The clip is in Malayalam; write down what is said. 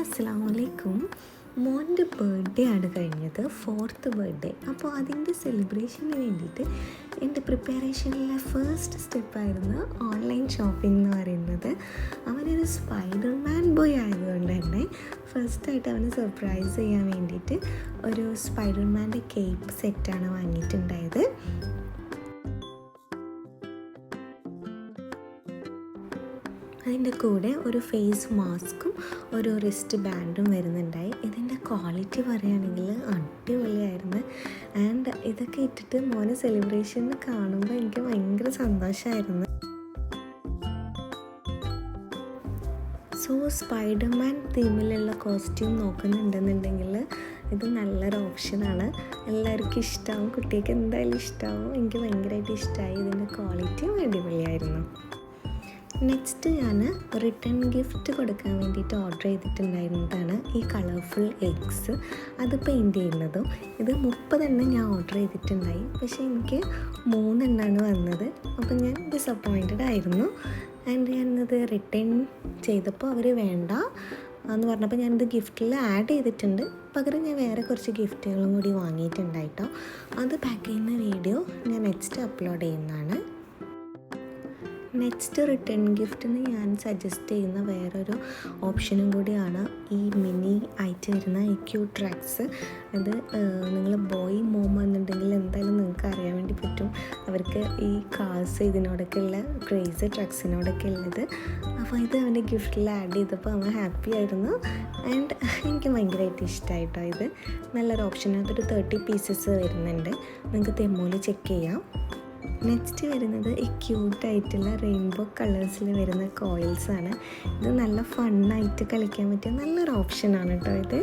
അസ്സലാമു അലൈക്കും. മോൻ്റെ ബർത്ത്ഡേ ആണ് കഴിഞ്ഞത്, 4th ബർത്ത്ഡേ. അപ്പോൾ അതിൻ്റെ സെലിബ്രേഷന് വേണ്ടിയിട്ട് എൻ്റെ പ്രിപ്പറേഷനിലെ ഫസ്റ്റ് സ്റ്റെപ്പായിരുന്നു ഓൺലൈൻ ഷോപ്പിംഗ് എന്ന് പറയുന്നത്. അവനൊരു സ്പൈഡർമാൻ ബോയ് ആയതുകൊണ്ട് തന്നെ ഫസ്റ്റായിട്ട് അവന് സർപ്രൈസ് ചെയ്യാൻ വേണ്ടിയിട്ട് ഒരു സ്പൈഡർമാൻ്റെ കേക്ക് സെറ്റാണ് വാങ്ങിയിട്ടുണ്ടായത്. അതിൻ്റെ കൂടെ ഒരു ഫേസ് മാസ്കും ഒരു റിസ്റ്റ് ബാൻഡും വരുന്നുണ്ടായി. ഇതിൻ്റെ ക്വാളിറ്റി പറയുകയാണെങ്കിൽ അടിപൊളിയായിരുന്നു. ആൻഡ് ഇതൊക്കെ ഇട്ടിട്ട് മോനെ സെലിബ്രേഷൻ കാണുമ്പോൾ എനിക്ക് ഭയങ്കര സന്തോഷമായിരുന്നു. സോ സ്പൈഡർമാൻ തീമിലുള്ള കോസ്റ്റ്യൂം നോക്കുന്നുണ്ടെന്നുണ്ടെങ്കിൽ ഇത് നല്ലൊരു ഓപ്ഷനാണ്. എല്ലാവർക്കും ഇഷ്ടമാവും, കുട്ടിക്ക് എന്തായാലും ഇഷ്ടമാവും. എനിക്ക് ഭയങ്കരമായിട്ട് ഇഷ്ടമായി. ഇതിൻ്റെ ക്വാളിറ്റിയും അടിപൊളിയായിരുന്നു. നെക്സ്റ്റ് ഞാൻ റിട്ടേൺ ഗിഫ്റ്റ് കൊടുക്കാൻ വേണ്ടിയിട്ട് ഓർഡർ ചെയ്തിട്ടുണ്ടായിരുന്നതാണ് ഈ കളർഫുൾ എഗ്സ്. അത് പെയിൻറ്റ് ചെയ്യുന്നതും. ഇത് 30 ഞാൻ ഓർഡർ ചെയ്തിട്ടുണ്ടായി, പക്ഷേ എനിക്ക് 3 വന്നത്. അപ്പം ഞാൻ ഡിസപ്പോയിൻറ്റഡ് ആയിരുന്നു. ആൻഡ് ഞാനത് റിട്ടേൺ ചെയ്തപ്പോൾ അവർ വേണ്ട എന്ന് പറഞ്ഞപ്പോൾ ഞാനിത് ഗിഫ്റ്റിൽ ആഡ് ചെയ്തിട്ടുണ്ട്. പകരം ഞാൻ വേറെ കുറച്ച് ഗിഫ്റ്റുകളും കൂടി വാങ്ങിയിട്ടുണ്ടായിട്ടോ. അത് പാക്ക് ചെയ്യുന്ന വീഡിയോ ഞാൻ നെക്സ്റ്റ് അപ്ലോഡ് ചെയ്യുന്നതാണ്. നെക്സ്റ്റ് റിട്ടേൺ ഗിഫ്റ്റിന് ഞാൻ സജസ്റ്റ് ചെയ്യുന്ന വേറൊരു ഓപ്ഷനും കൂടിയാണ് ഈ മിനി ആയിട്ട് വരുന്ന ഈ ക്യൂട്ട് ട്രാക്സ്. അത് നിങ്ങൾ ബോയ് മോം എന്നുണ്ടെങ്കിൽ എന്തായാലും നിങ്ങൾക്ക് അറിയാൻ വേണ്ടി പറ്റും. അവർക്ക് ഈ കാർസ് ഇതിനോടൊക്കെ ഉള്ള ക്രേസ് ട്രക്സിനോടൊക്കെ ഉള്ളത്. അപ്പോൾ ഇത് അവൻ്റെ ഗിഫ്റ്റിൽ ആഡ് ചെയ്തപ്പോൾ അവൻ ഹാപ്പി ആയിരുന്നു. ആൻഡ് എനിക്ക് ഭയങ്കരമായിട്ട് ഇഷ്ടമായിട്ടോ. ഇത് നല്ലൊരു ഓപ്ഷൻ. അതൊരു 30 പീസസ് വരുന്നുണ്ട്. നിങ്ങൾക്ക് തെമ്മൂല് ചെക്ക് ചെയ്യാം. നെക്സ്റ്റ് വരുന്നത് ഈ ക്യൂട്ടായിട്ടുള്ള റെയിൻബോ കളേഴ്സിൽ വരുന്ന കോയിൽസാണ്. ഇത് നല്ല ഫണ്ണായിട്ട് കളിക്കാൻ പറ്റിയ നല്ലൊരു ഓപ്ഷനാണ് കേട്ടോ ഇത്.